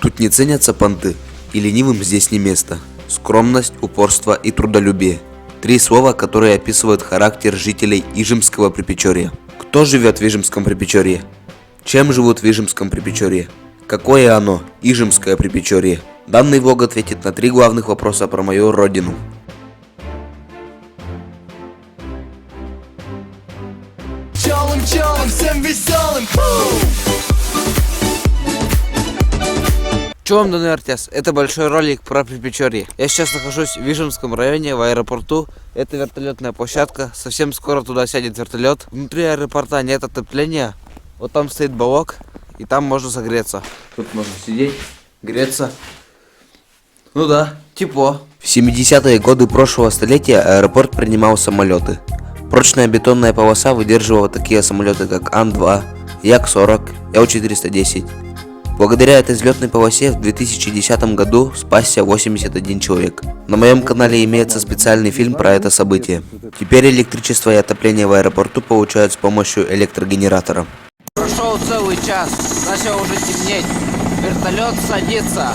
Тут не ценятся понты, и ленивым здесь не место. Скромность, упорство и трудолюбие. Три слова, которые описывают характер жителей Ижемского Припечорья. Кто живет в Ижемском Припечорье? Чем живут в Ижемском Припечорье? Какое оно, Ижемское Припечорье? Данный влог ответит на три главных вопроса про мою родину. Пчелам, всем веселым! Чё вам, данный Артяс? Это большой ролик про Припечорье. Я сейчас нахожусь в Ижемском районе, в аэропорту. Это вертолетная площадка. Совсем скоро туда сядет вертолет. Внутри аэропорта нет отопления. Вот там стоит балок, и там можно согреться. Тут можно сидеть, греться. Ну да, тепло. В 70-е годы прошлого столетия аэропорт принимал самолеты. Прочная бетонная полоса выдерживала такие самолеты, как Ан-2, Як-40, Л-410. Благодаря этой взлетной полосе в 2010 году спасся 81 человек. На моем канале имеется специальный фильм про это событие. Теперь электричество и отопление в аэропорту получают с помощью электрогенератора. Прошел целый час, начало уже темнеть. Вертолет садится.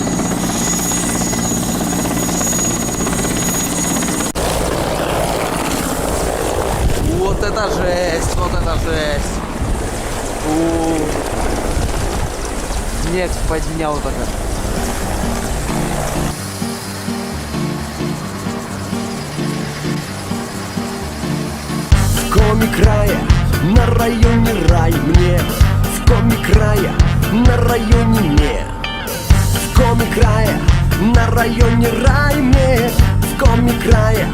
Вот это жесть, вот это жесть. Снег поднял только. В коме края, на районе рай мне. В коме края, на районе мне. В коме края, на районе рай мне. В коме края,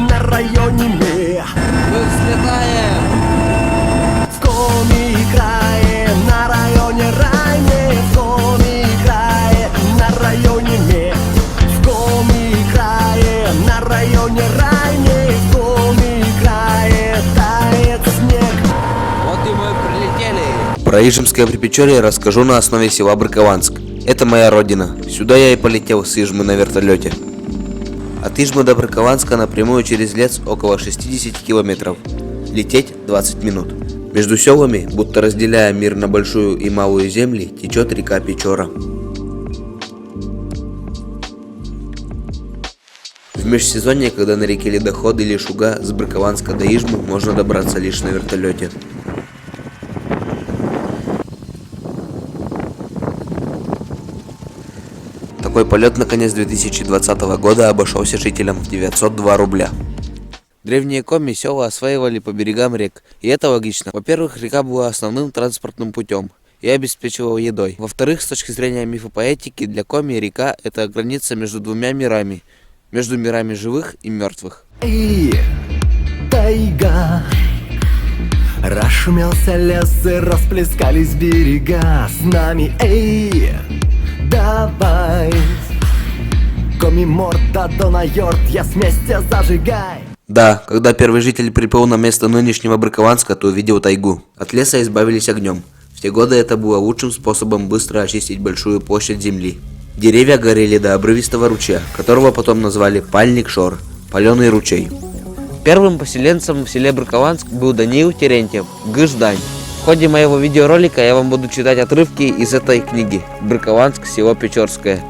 на районе мне. Мы взлетаем. В коме края, на районе рай мне. В коме края, на районе мне. В коме края, на районе рай мне. В коме края тает снег. Вот и мы прилетели. Про Ижемское Припечорье расскажу на основе села Брыкованск. Это моя родина. Сюда я и полетел с Ижмы на вертолете. От Ижмы до Брыкованска напрямую через лес около 60 километров. Лететь 20 минут. Между селами, будто разделяя мир на большую и малую земли, течет река Печора. В межсезонье, когда на реке Ледоход или Шуга, с Брыкованска до Ижмы можно добраться лишь на вертолете. Такой полет на конец 2020 года обошелся жителям в 902 рубля. Древние коми села осваивали по берегам рек, и это логично. Во-первых, река была основным транспортным путем и обеспечивала едой. Во-вторых, с точки зрения мифопоэтики, для коми река – это граница между двумя мирами, между мирами живых и мертвых. Эй, тайга, расшумелся лес и расплескались берега с нами. Эй, давай, коми морда донайорд, я вместе зажигай. Да, когда первый житель приплыл на место нынешнего Брыкованска, то увидел тайгу. От леса избавились огнем. В те годы это было лучшим способом быстро очистить большую площадь земли. Деревья горели до обрывистого ручья, которого потом назвали Пальник-Шор, паленый ручей. Первым поселенцем в селе Брыкованск был Даниил Терентьев, Гыждань. В ходе моего видеоролика я вам буду читать отрывки из этой книги «Брыкованск, село Печорское».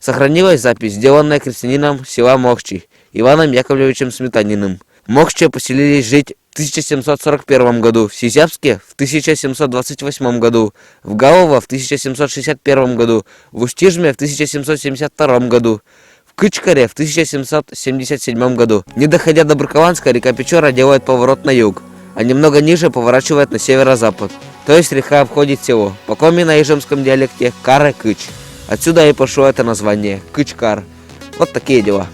Сохранилась запись, сделанная крестьянином села Мокчи Иваном Яковлевичем Сметаниным. Мокчи поселились жить в 1741 году, в Сизявске в 1728 году, в Галово в 1761 году, в Устижме в 1772 году, в Кычкаре в 1777 году. Не доходя до Брыкованска, река Печора делает поворот на юг, а немного ниже поворачивает на северо-запад. То есть река обходит село, по коми на ижемском диалекте Каре-Кыч. Отсюда и пошло это название – Кычкар. Вот такие дела.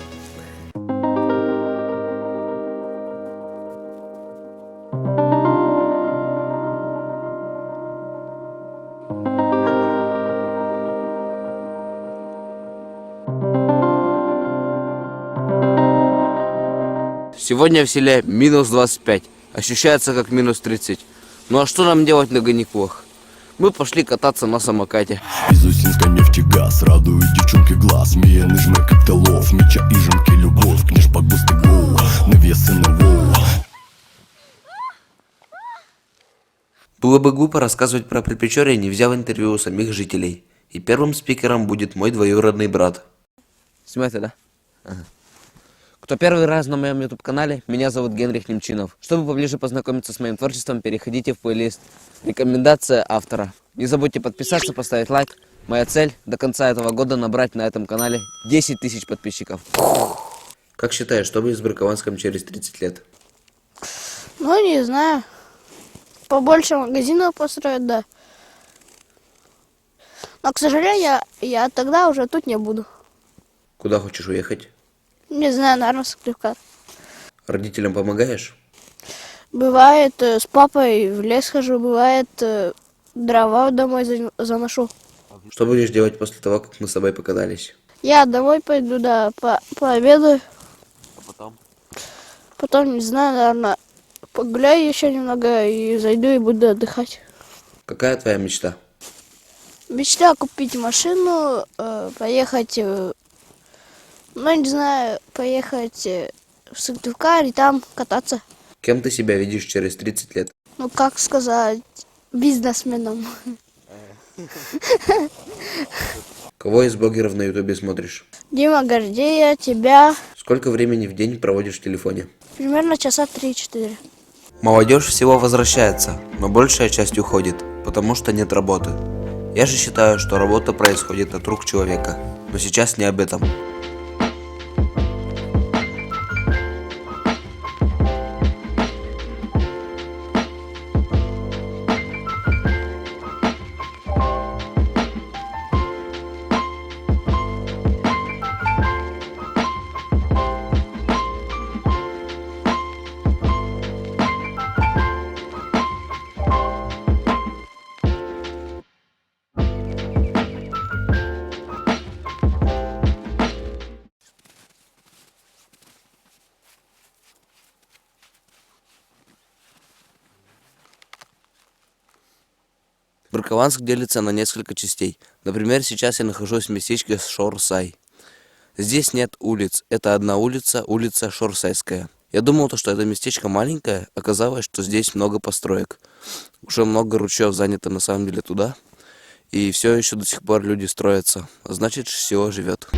Сегодня в селе минус 25. Ощущается как минус 30. Ну а что нам делать на каникулах? Мы пошли кататься на самокате. Из Устинской нефтегаз радует девчонки глаз. Миены жмек коктейлов, меча и жемки любовь. Книж по густы гоу, навесы на воу. Было бы глупо рассказывать про Припечорье, не взяв интервью у самих жителей. И первым спикером будет мой двоюродный брат. Снимаете, да? Ага. Кто первый раз на моем YouTube-канале, меня зовут Генрих Немчинов. Чтобы поближе познакомиться с моим творчеством, переходите в плейлист «Рекомендация автора». Не забудьте подписаться, поставить лайк. Моя цель до конца этого года набрать на этом канале 10 тысяч подписчиков. Как считаешь, что будет с Брыкованском через 30 лет? Ну, не знаю. Побольше магазинов построят, да. Но, к сожалению, я тогда уже тут не буду. Куда хочешь уехать? Не знаю, наверное, в Сыктывкар. Родителям помогаешь? Бывает, с папой в лес хожу, бывает, дрова домой заношу. Что будешь делать после того, как мы с тобой покатались? Я домой пойду, да, пообедаю. А потом? Потом, не знаю, наверное, погуляю еще немного и зайду и буду отдыхать. Какая твоя мечта? Мечта купить машину, поехать, ну, не знаю, поехать в Сыктывкар и там кататься. Кем ты себя видишь через 30 лет? Ну, как сказать, бизнесменом. Кого из блогеров на ютубе смотришь? Дима Гордея, тебя. Сколько времени в день проводишь в телефоне? Примерно часа 3-4. Молодежь всего возвращается, но большая часть уходит, потому что нет работы. Я же считаю, что работа происходит от рук человека, но сейчас не об этом. Брыкованск делится на несколько частей. Например, сейчас я нахожусь в местечке Шорсай. Здесь нет улиц. Это одна улица, улица Шорсайская. Я думал, что это местечко маленькое. Оказалось, что здесь много построек. Уже много ручьев занято на самом деле туда. И все еще до сих пор люди строятся. Значит, село живет.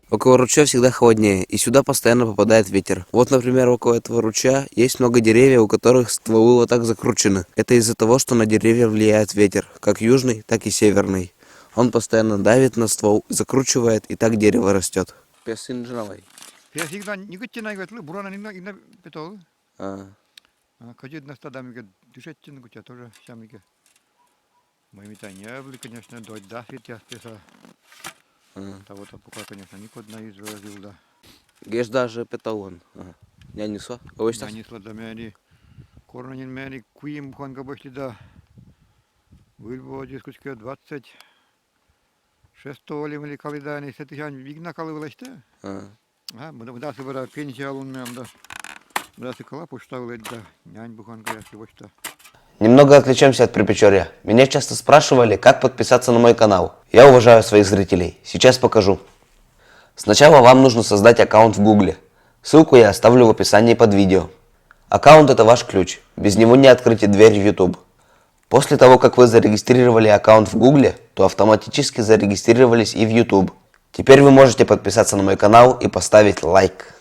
Около ручья всегда холоднее, и сюда постоянно попадает ветер. Вот, например, около этого ручья есть много деревьев, у которых стволы вот так закручены. Это из-за того, что на деревья влияет ветер, как южный, так и северный. Он постоянно давит на ствол, закручивает, и так дерево растет. Песигна никотина играет, бурана не петол. Ходит на стадами, дышать тянуть, а тоже самике. Моими не были, конечно, дочь, да, я писал. Того-то пока, конечно, никуда не изразил, да. Геш даже петалон. Я несу. Я несла до меня, коронин меня, куим, хонга бошли, да. Выльбо дискучка 26 или калидани, сетихань, вигна калывалась-то. Да, собира, пенсия алун мям, да. Да, сикала, поштавлять, да. Нянь буханка, я всего-то. Немного отвлечемся от Припечорья. Меня часто спрашивали, как подписаться на мой канал. Я уважаю своих зрителей. Сейчас покажу. Сначала вам нужно создать аккаунт в Гугле. Ссылку я оставлю в описании под видео. Аккаунт — это ваш ключ. Без него не открыть дверь в YouTube. После того, как вы зарегистрировали аккаунт в Гугле, то автоматически зарегистрировались и в YouTube. Теперь вы можете подписаться на мой канал и поставить лайк.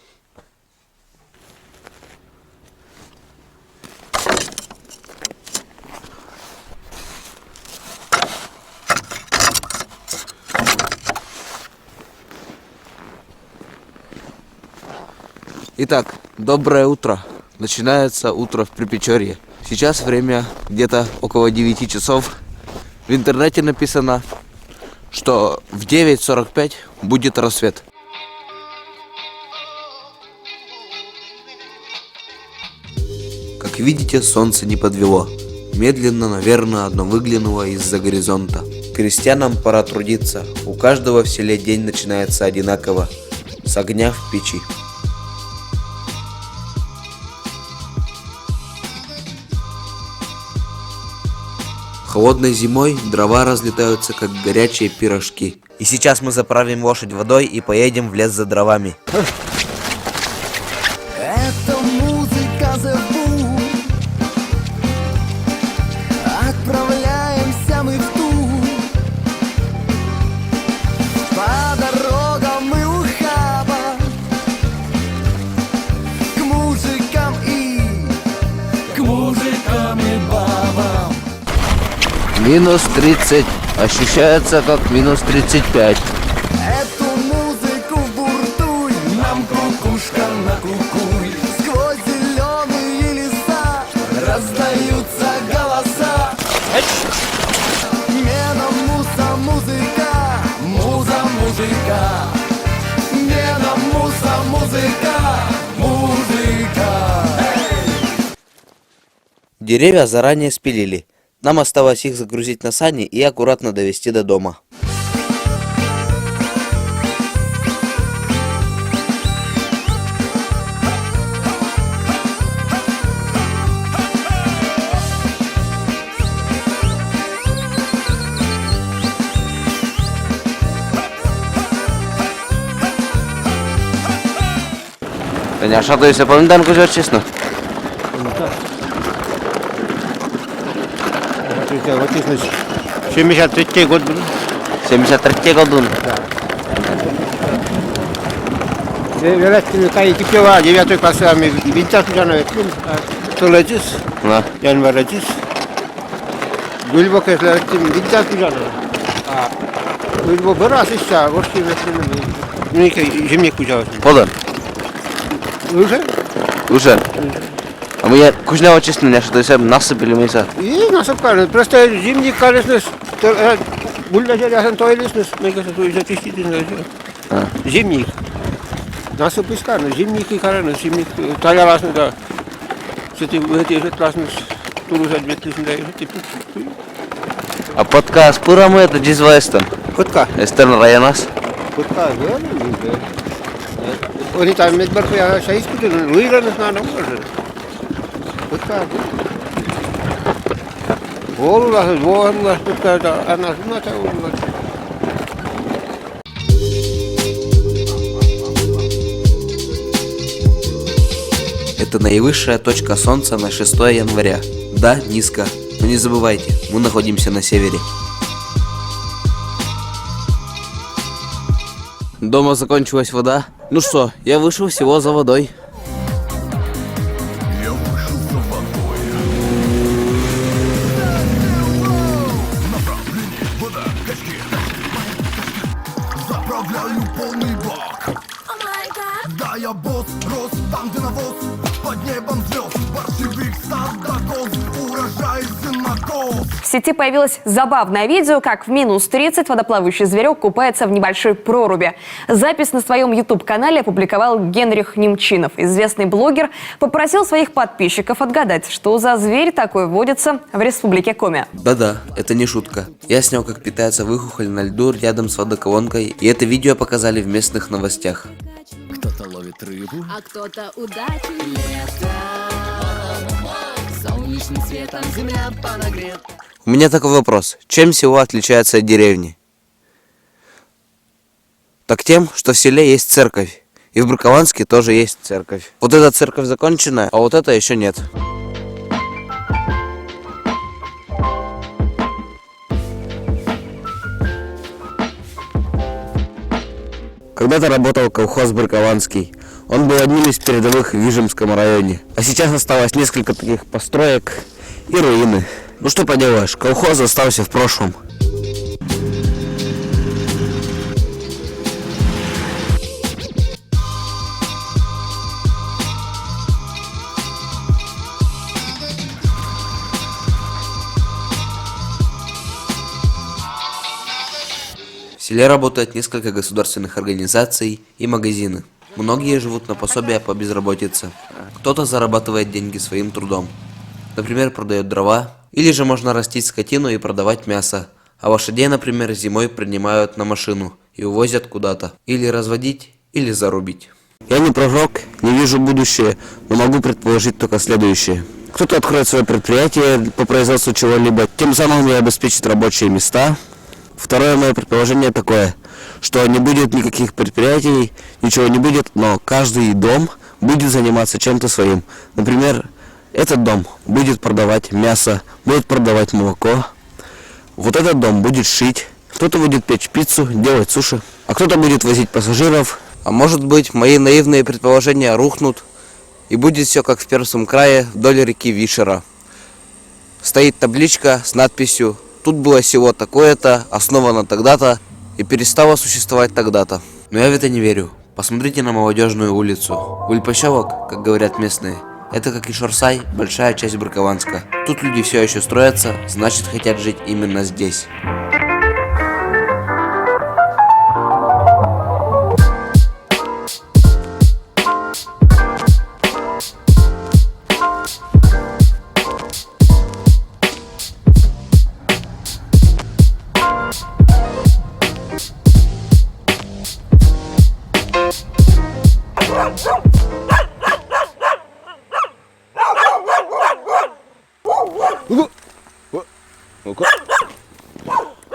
Итак, доброе утро. Начинается утро в Припечорье. Сейчас время где-то около 9 часов. В интернете написано, что в 9:45 будет рассвет. Как видите, солнце не подвело. Медленно, наверное, оно выглянуло из-за горизонта. Крестьянам пора трудиться. У каждого в селе день начинается одинаково. С огня в печи. Холодной зимой дрова разлетаются, как горячие пирожки. И сейчас мы заправим лошадь водой и поедем в лес за дровами. Это музыка The Boom. Отправляемся мы в тур. По дорогам мы ухаба, к мужикам и бабам. Минус 30. Ощущается как минус 35. Эту музыку вбуртуй, нам кукушка накукуй. Сквозь зеленые леса раздаются голоса. Мена муса музыка, муза мужика. Мена муса музыка. Деревья заранее спилили. Нам осталось их загрузить на сани и аккуратно довести до дома. Таня, що ти пам'ятаєш, куди чесно? Вот здесь, значит, 73 год был. 73 году. Когда кипела 9 класс, мы винтаж туда навекли, то летис, Да. январь летис. Глубоко летим, винтаж туда навекли. Глубоко раз еще, вот что навекли, ну и зимник кузял. Подан. Уже? Уже. А мы кузняво честно, не что то насыпали мы за. И насыпали, просто зимник, конечно, гульдажер, я сам той лестный, мне кажется, что из-за чистительного. Зимник. Nasıl pıskar? Zimnik yıkarını, zimnik tayalasını da sütü ötüyüşetlasını Toulouse admetlisinde А подка с пыром это Дизвестон. Kutka. Эстерн районас. Kutka, evet. Oni tam medbarko ya şey ispitun, luiranız nana var. Kutka. Voğullar, kutka da anasını da voğullar. Это наивысшая точка солнца на 6 января. Да, низко, но не забывайте, мы находимся на севере. Дома закончилась вода. Ну что, я вышел всего за водой. Заправляю полный бак. Да, я босс, рос там, где навоз, под небом звезд, борщевик, стадо коз, урожай сенокос. В сети появилось забавное видео, как в минус 30 водоплавающий зверек купается в небольшой проруби. Запись на своем YouTube-канале опубликовал Генрих Немчинов. Известный блогер попросил своих подписчиков отгадать, что за зверь такой водится в республике Коми. Да-да, это не шутка. Я снял, как питается выхухоль на льду рядом с водоколонкой, и это видео показали в местных новостях. Кто-то ловит рыбу, А кто-то удачи летом, солнечным светом земля понагрет. У меня такой вопрос. Чем село отличается от деревни? Так тем, что в селе есть церковь. И в Бракованске тоже есть церковь. Вот эта церковь законченная, а вот эта еще нет. Когда-то работал колхоз Бракованский. Он был одним из передовых в Вижемском районе. А сейчас осталось несколько таких построек и руины. Ну что поделаешь, колхоз остался в прошлом. В селе работает несколько государственных организаций и магазины. Многие живут на пособия по безработице. Кто-то зарабатывает деньги своим трудом. Например, продает дрова. Или же можно растить скотину и продавать мясо. А лошадей, например, зимой принимают на машину и увозят куда-то. Или разводить, или зарубить. Я не пророк, не вижу будущее, но могу предположить только следующее. Кто-то откроет свое предприятие по производству чего-либо, тем самым и обеспечит рабочие места. Второе мое предположение такое, что не будет никаких предприятий, ничего не будет, но каждый дом будет заниматься чем-то своим. Например, этот дом будет продавать мясо, будет продавать молоко. Вот этот дом будет шить, кто-то будет печь пиццу, делать суши, а кто-то будет возить пассажиров. А может быть, мои наивные предположения рухнут, и будет все как в Пермском крае вдоль реки Вишера. Стоит табличка с надписью «Тут было село такое-то, основано тогда-то и перестало существовать тогда-то». Но я в это не верю. Посмотрите на молодежную улицу. Ульпощевок, как говорят местные, это как и Шорсай, большая часть Бракованска. Тут люди все еще строятся, значит хотят жить именно здесь.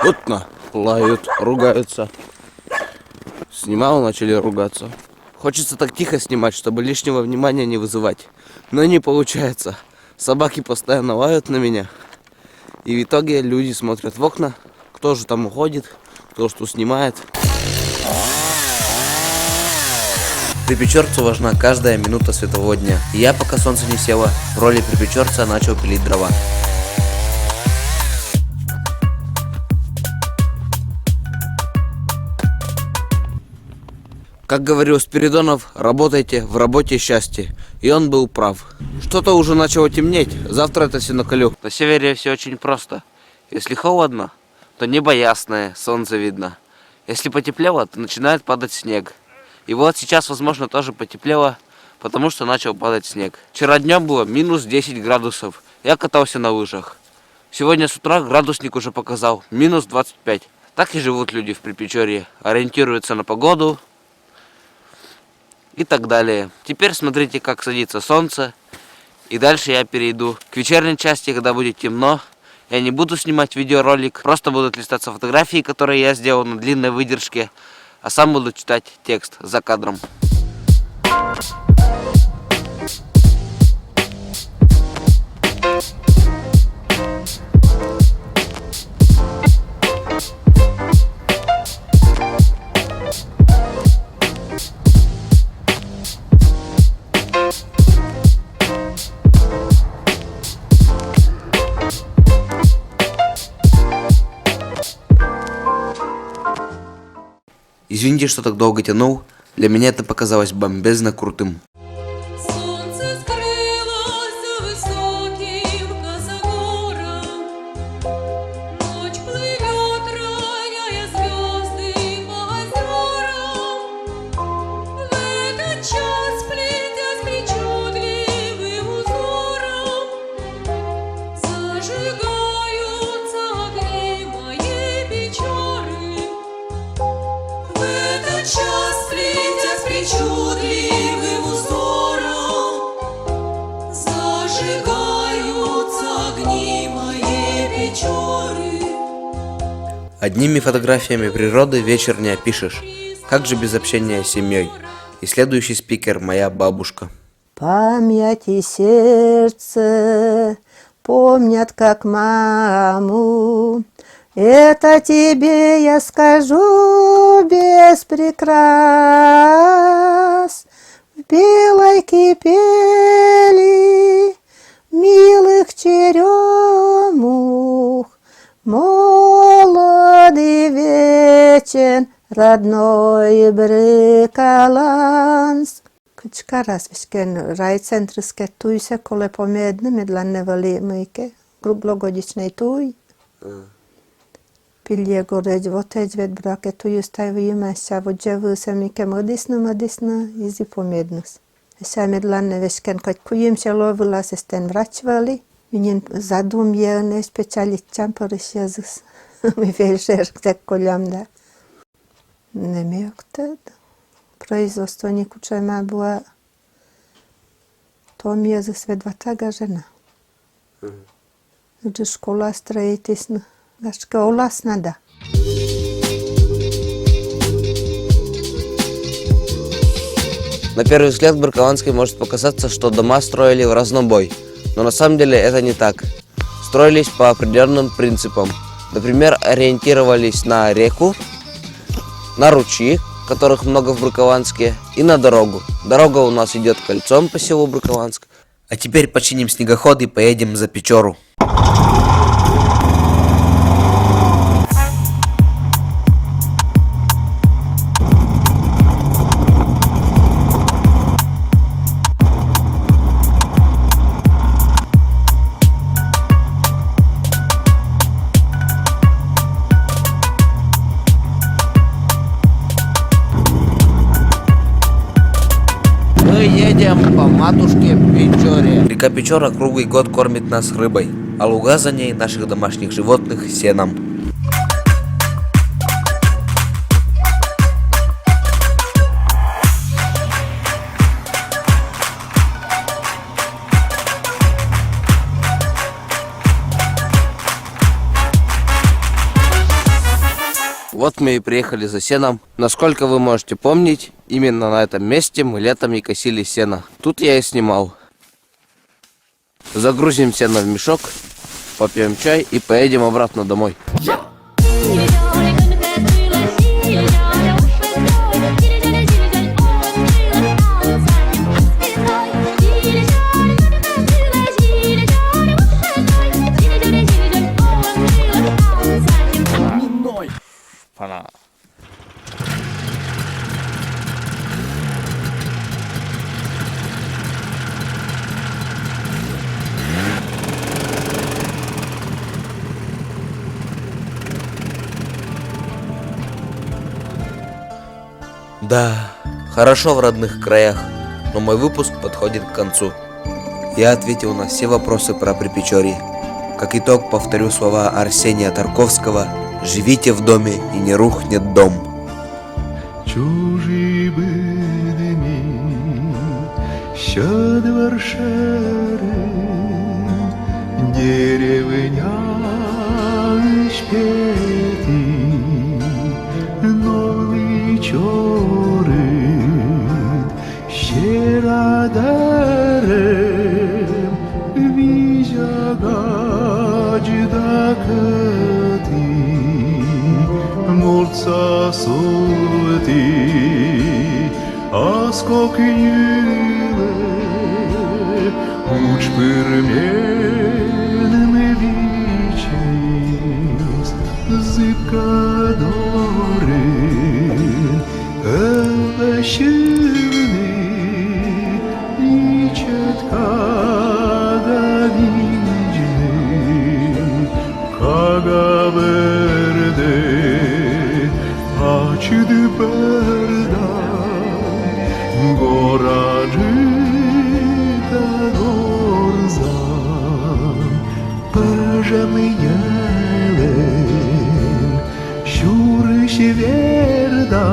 Вот на, лают, ругаются. Снимал, начали ругаться. Хочется так тихо снимать, чтобы лишнего внимания не вызывать. Но не получается. Собаки постоянно лают на меня. И в итоге люди смотрят в окна, кто же там уходит, кто что снимает. Припечерцу важна каждая минута светового дня. И я, пока солнце не село, в роли припечерца начал пилить дрова. Как говорил Спиридонов, работайте, в работе счастье. И он был прав. Что-то уже начало темнеть, завтра это все накалю. На севере все очень просто. Если холодно, то небо ясное, солнце видно. Если потеплело, то начинает падать снег. И вот сейчас, возможно, тоже потеплело, потому что начал падать снег. Вчера днем было минус 10 градусов. Я катался на лыжах. Сегодня с утра градусник уже показал минус 25. Так и живут люди в Припечорье. Ориентируются на погоду и так далее. Теперь смотрите, как садится солнце. И дальше я перейду к вечерней части, когда будет темно. Я не буду снимать видеоролик, просто будут листаться фотографии, которые я сделал на длинной выдержке, а сам буду читать текст за кадром. Извините, что так долго тянул, для меня это показалось бомбезно крутым. Солнце скрылось за высоким косогором. Ночь плывет, роняя звезды по озерам. В этот час, плетясь причудливым узором, зажигаются огни моей печоры. В этот час, плетясь причудливым узором, зажигаются огни моей печоры. Одними фотографиями природы вечер не опишешь. Как же без общения с семьей? И следующий спикер – моя бабушка. Память и сердце помнят, как маму. Это тебе я скажу без прикрас. В белой кипели милых черемух молодый вечен родной Брикаланск. Кычка раз вишкен райцентрске туй се коле помедне медланне вали мыйке круглогодичный туй. Pilje gore dvoteđvet brake tu justavi ima šavo dževu se mike modisno izi pomednus. Ša medlanne vešken kad kujim se lovila se sten vraćvali. Minjen zadum je ne specialičan poriš Jezus. Mi vešer tek koljamda. Ne mi okted. Proizvodstvo nikučema bila Tom Jezus vedva taga žena. До школа строительства. А школа надо. На первый взгляд в Бракованской может показаться, что дома строили в разнобой, но на самом деле это не так. Строились по определенным принципам. Например, ориентировались на реку, на ручьи, которых много в Бракованске, и на дорогу. Дорога у нас идет кольцом по селу Бракованск. А теперь починим снегоход и поедем за Печору. Мы едем по матушке Печоре. Река Печора круглый год кормит нас рыбой, а луга за ней наших домашних животных сеном. Вот мы и приехали за сеном. Насколько вы можете помнить, именно на этом месте мы летом и косили сено. Тут я и снимал. Загрузим сено в мешок, попьем чай и поедем обратно домой. Пана. Да, хорошо в родных краях, но мой выпуск подходит к концу. Я ответил на все вопросы про Припечорье. Как итог, повторю слова Арсения Тарковского: «Живите в доме, и не рухнет дом». Чужі бідні, що дворшери, деревня шпети, нові чори, ще радарем, візягач дакати, Morța sotii, askoknile, uci pârmeneme vicis, zipcadorin, elveșivni, nicet caga vigni, caga verde, Açıd berda, goracıda gorzan, Păjăm jelen, șurși verda,